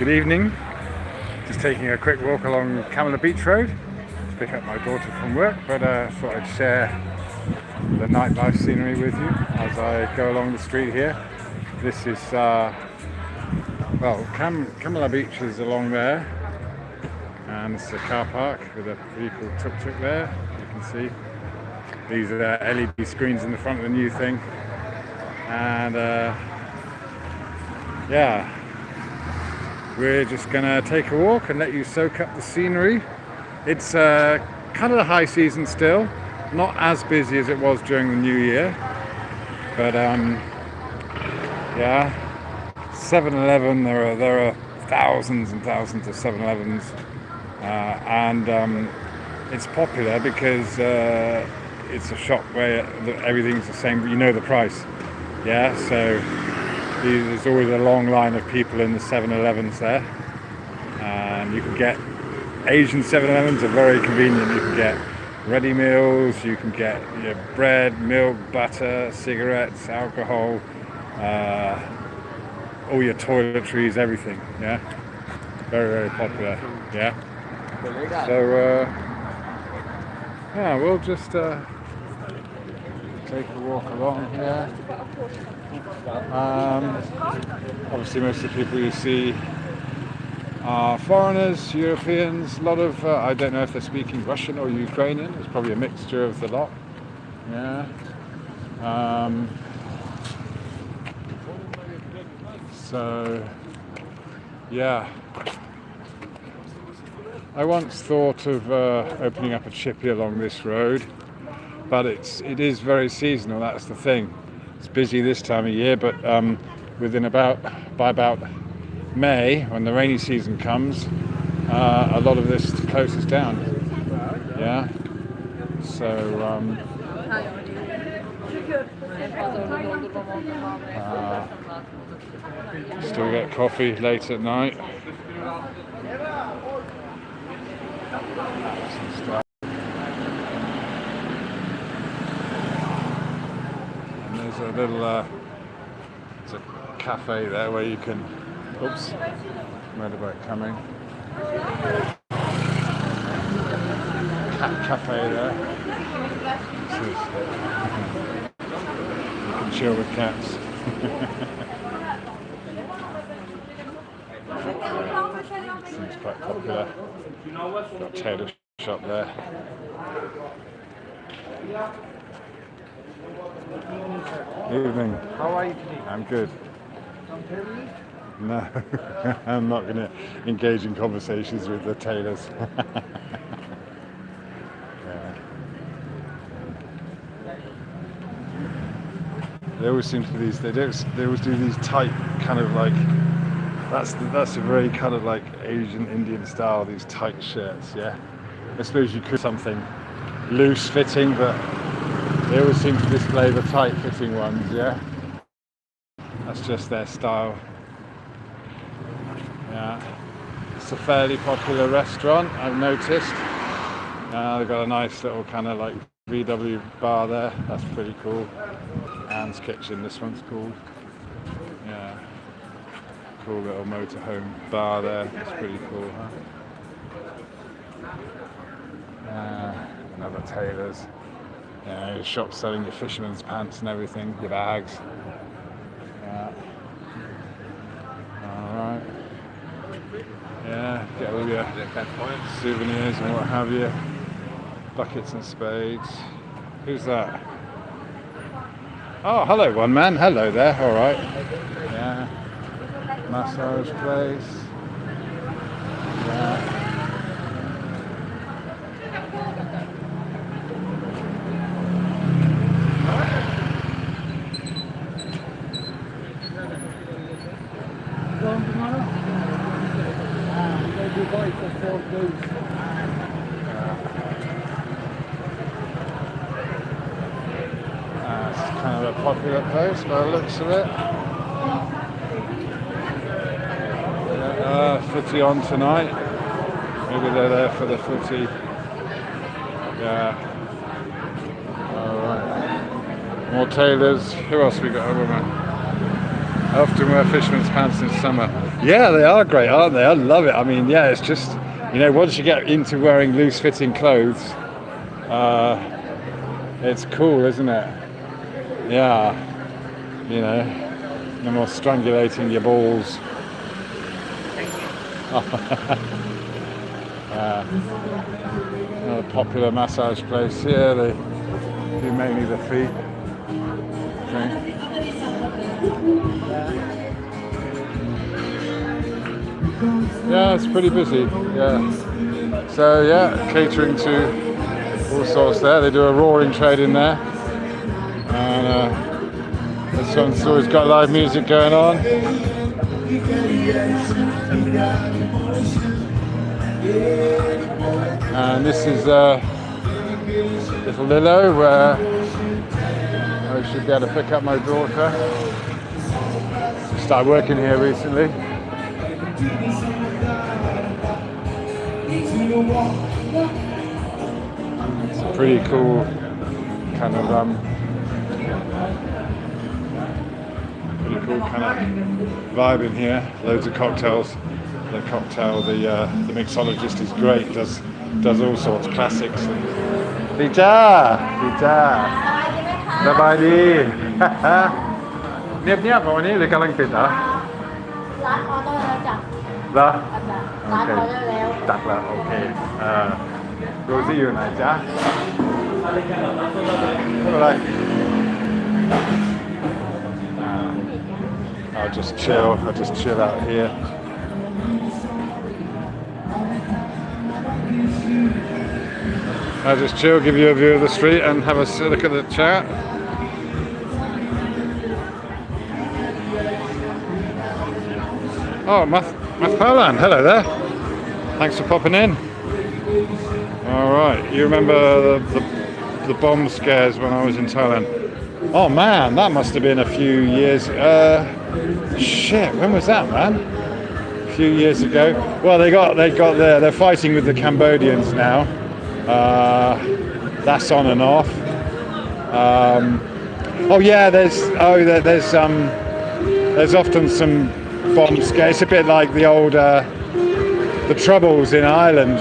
Good evening. Just taking a quick walk along Kamala Beach Road to pick up my daughter from work, but thought I'd share the nightlife scenery with you as I go along the street here. This is, Kamala Beach is along there, and it's a car park with a really cool tuk-tuk there. You can see these are LED screens in the front of the new thing, and we're just gonna take a walk and let you soak up the scenery. It's kind of the high season still, not as busy as it was during the New Year, but 7-Eleven. There are thousands and thousands of 7-Elevens, and it's popular because it's a shop where everything's the same, but you know the price. Yeah, so there's always a long line of people in the 7-Elevens there, and you can get Asian 7-Elevens are very convenient. You can get ready meals, you can get bread, milk, butter, cigarettes, alcohol, all your toiletries, everything. Yeah, very, very popular. Yeah, so we'll just take a walk along here. Obviously most of the people you see are foreigners, Europeans, a lot of, I don't know if they're speaking Russian or Ukrainian, it's probably a mixture of the lot. Yeah. I once thought of opening up a chippy along this road, but it is very seasonal, that's the thing. It's busy this time of year, but by about May, when the rainy season comes, a lot of this closes down. Yeah. So still get coffee late at night. Some stuff. And there's a little there's a cafe there where you can. Oops, motorbike coming. Cat cafe there. You can chill with cats. Seems quite popular. Got a tailor shop there. Evening. How are you today? I'm good. No, I'm not going to engage in conversations with the tailors. Yeah. They always seem to be these. They always do these tight kind of like. That's a very kind of like Asian Indian style. These tight shirts. Yeah. I suppose you could something loose fitting, but they always seem to display the tight fitting ones. Yeah. That's just their style. Yeah, it's a fairly popular restaurant, I've noticed. They've got a nice little kind of like VW bar there, that's pretty cool. Anne's Kitchen, this one's called. Yeah, cool little motorhome bar there, that's pretty cool, huh? Another tailor's. Yeah, your shop selling your fisherman's pants and everything, your bags. Yeah. Alright. Yeah, get all your souvenirs and what have you. Buckets and spades. Who's that? Oh, hello one man. Hello there. Alright. Yeah. Massage place. Yeah. It's kind of a popular place by the looks of it. Footy on tonight. Maybe they're there for the footy. Yeah. Alright. More tailors. Who else we got? A woman. I often wear fisherman's pants in summer. Yeah, they are great, aren't they? I love it. I mean, yeah, it's just, once you get into wearing loose-fitting clothes, it's cool, isn't it? Yeah, no more strangulating your balls. Another popular massage place here. They do mainly the feet. Okay. Yeah, it's pretty busy. Yeah. So yeah, catering to all sorts there. They do a roaring trade in there. And this one's always got live music going on. And this is Little Lilo, where I should be able to pick up my daughter. She started working here recently. It's a pretty cool kind of vibe in here. Loads of cocktails. The cocktail, the mixologist is great. Does all sorts, classics. Lita. Shabadi. เงียบๆวันนี้หรือกำลังปิดเหรอร้านออเดอร์แล้วจ้ะเหรอร้านออเดอร์แล้วจัดแล้วโอเคโรซี่อยู่ไหนจ๊ะไม่เป็นไร I'll just chill out here. I'll just chill, give you a view of the street and have a look at the chat. Oh, Math Palan, hello there. Thanks for popping in. All right, you remember the bomb scares when I was in Thailand? Oh man, that must have been a few years. Shit, when was that, man? A few years ago. Well, they're fighting with the Cambodians now. That's on and off. There's often some bomb scares. It's a bit like the old the Troubles in Ireland,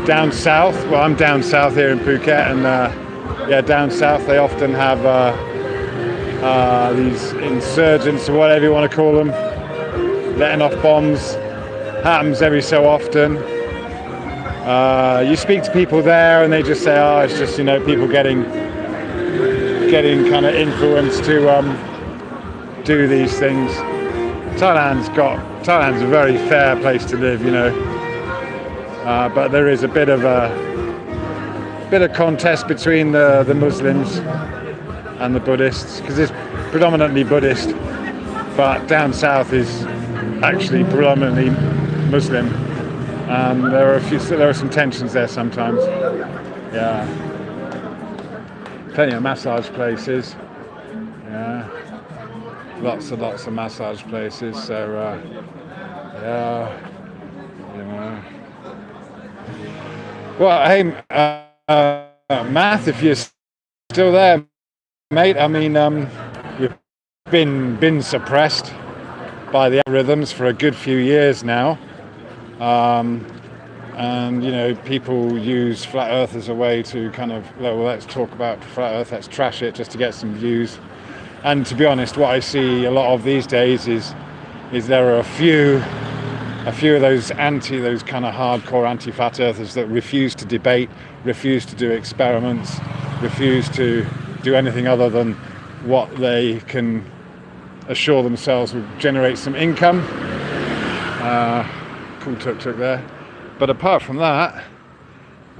down south. Well, I'm down south here in Phuket, and down south they often have these insurgents or whatever you want to call them, letting off bombs. Happens every so often. You speak to people there and they just say, oh, it's just, people getting kind of influenced to do these things. Thailand's a very fair place to live, but there is a bit of contest between the Muslims and the Buddhists, because it's predominantly Buddhist, but down south is actually predominantly Muslim. There are some tensions there sometimes. Yeah. Plenty of massage places. Yeah. Lots of massage places. So Well, hey, Math, if you're still there, mate. I mean, we've been suppressed by the algorithms for a good few years now. And people use flat earth as a way to kind of, well, let's talk about flat earth, let's trash it just to get some views. And to be honest, what I see a lot of these days is there are a few of those kind of hardcore anti-flat earthers that refuse to debate, refuse to do experiments, refuse to do anything other than what they can assure themselves will generate some income. Cool tuk-tuk there. But apart from that,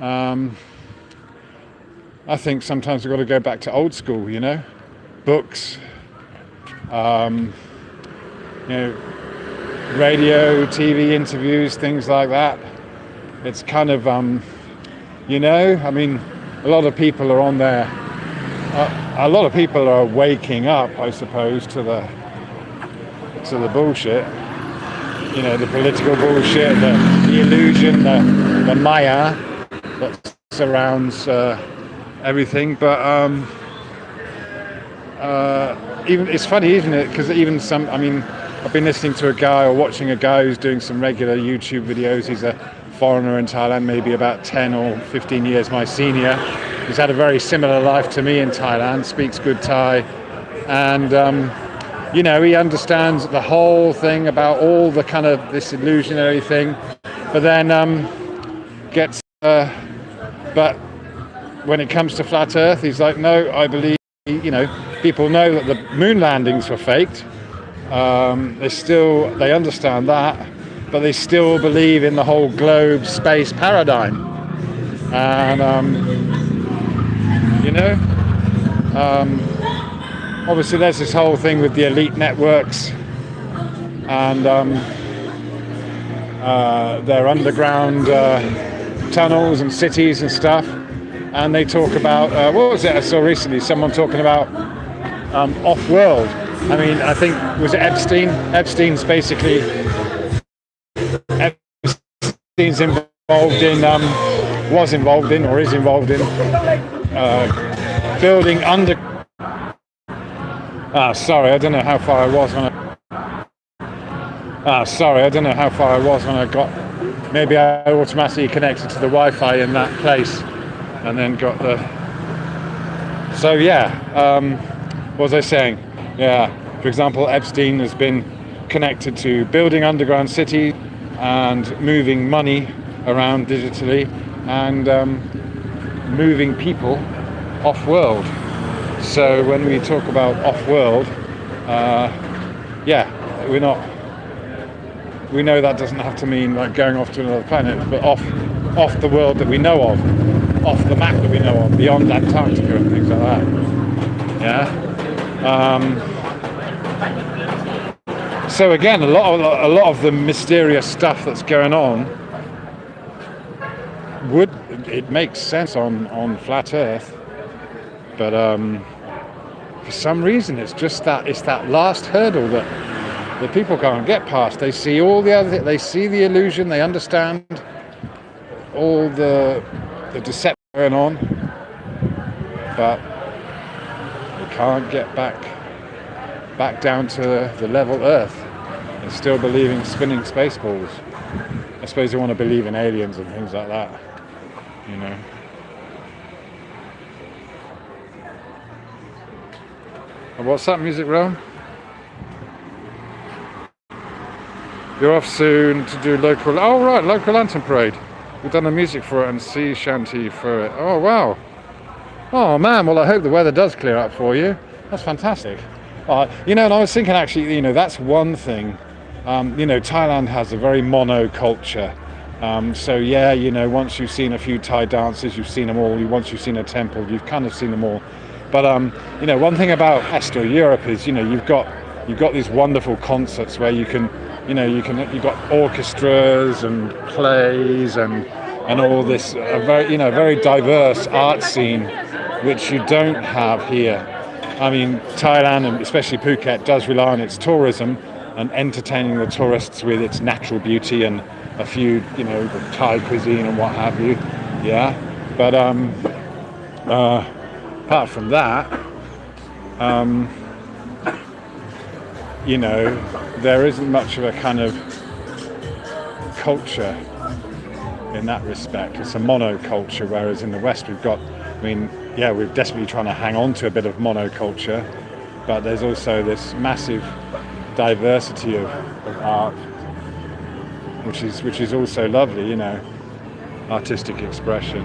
I think sometimes we've got to go back to old school, books, radio, TV interviews, things like that. It's kind of, I mean, a lot of people are on there. A lot of people are waking up, I suppose, to the bullshit. The political bullshit, the illusion, the maya that surrounds everything. But even it's funny, isn't it? Because even some, I mean, I've been listening to a guy or watching a guy who's doing some regular YouTube videos. He's a foreigner in Thailand, maybe about 10 or 15 years my senior. He's had a very similar life to me in Thailand, speaks good Thai, and he understands the whole thing about all the kind of this illusionary thing, but then gets, but when it comes to flat Earth, he's like, no, I believe, people know that the moon landings were faked. They understand that, but they still believe in the whole globe space paradigm. And, obviously there's this whole thing with the elite networks and their underground tunnels and cities and stuff. And they talk about, what was it I saw recently? Someone talking about off-world. I mean, I think, was it Epstein? Epstein's involved in, was involved in, or is involved in, building under... sorry, I don't know how far I was when I got... Maybe I automatically connected to the Wi-Fi in that place and then got the... So yeah, what was I saying? Yeah, for example, Epstein has been connected to building underground cities and moving money around digitally and moving people off-world. So when we talk about off-world, we know that doesn't have to mean like going off to another planet, but off the world that we know of, off the map that we know of, beyond Antarctica and things like that. Yeah. So again, a lot of the mysterious stuff that's going on it makes sense on flat Earth, but for some reason it's that last hurdle that people can't get past. They see all the other, they see the illusion, they understand all the deception going on, but they can't get back down to the level Earth. They're still believing spinning space balls. I suppose they want to believe in aliens and things like that, And what's that, Music Realm? You're off soon to do local lantern parade. We've done the music for it and sea shanty for it. Oh wow. Oh man, well I hope the weather does clear up for you. That's fantastic. And I was thinking actually, that's one thing. Thailand has a very mono culture. So yeah, once you've seen a few Thai dances, you've seen them all. Once you've seen a temple, you've kind of seen them all. But one thing about West or Europe is, you've got these wonderful concerts where you've got orchestras and plays and all this very diverse art scene, which you don't have here. I mean, Thailand and especially Phuket does rely on its tourism and entertaining the tourists with its natural beauty and a few, the Thai cuisine and what have you. Yeah, but apart from that, there isn't much of a kind of culture in that respect. It's a monoculture, whereas in the West we're desperately trying to hang on to a bit of monoculture, but there's also this massive diversity of art, which is also lovely, artistic expression.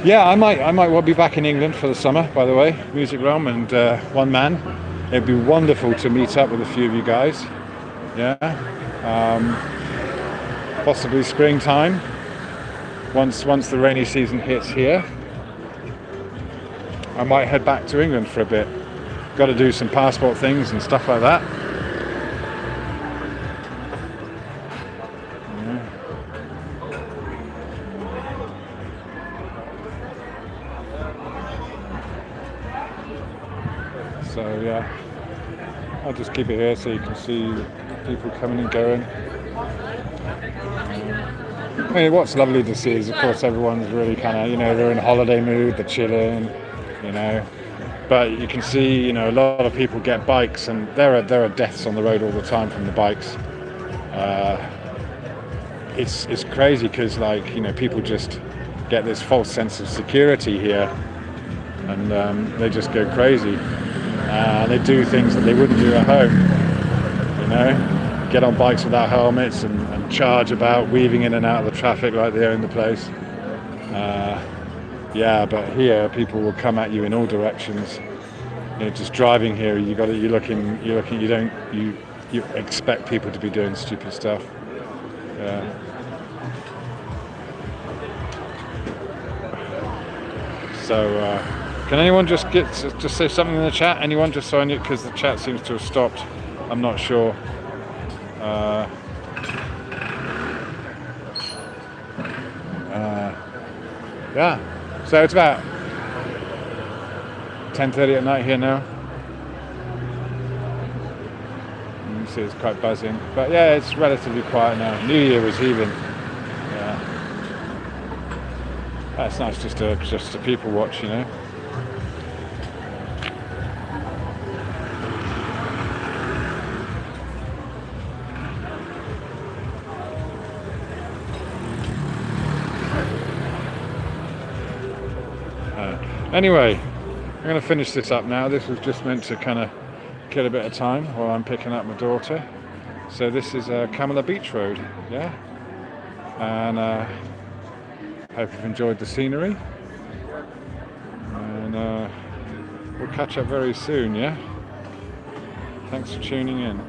Yeah, I might well be back in England for the summer, by the way, Music Realm and One Man. It'd be wonderful to meet up with a few of you guys. Yeah, possibly springtime, once the rainy season hits here. I might head back to England for a bit. Got to do some passport things and stuff like that. So yeah, I'll just keep it here so you can see people coming and going. I mean, what's lovely to see is, of course, everyone's really kind of, they're in holiday mood, they're chilling, you know. But you can see, a lot of people get bikes, and there are deaths on the road all the time from the bikes. It's crazy because, people just get this false sense of security here, and they just go crazy. They do things that they wouldn't do at home, get on bikes without helmets and charge about, weaving in and out of the traffic like they own the place. But here people will come at you in all directions. Just driving here, you expect people to be doing stupid stuff. So can anyone just say something in the chat? Anyone, just so I know, because the chat seems to have stopped. I'm not sure. So it's about 10:30 at night here now. You can see it's quite buzzing, but yeah, it's relatively quiet now. New Year was heaving. That's nice, just a people watch, Anyway, I'm going to finish this up now. This was just meant to kind of kill a bit of time while I'm picking up my daughter. So this is Kamala Beach Road, and hope you've enjoyed the scenery, and we'll catch up very soon. Thanks for tuning in.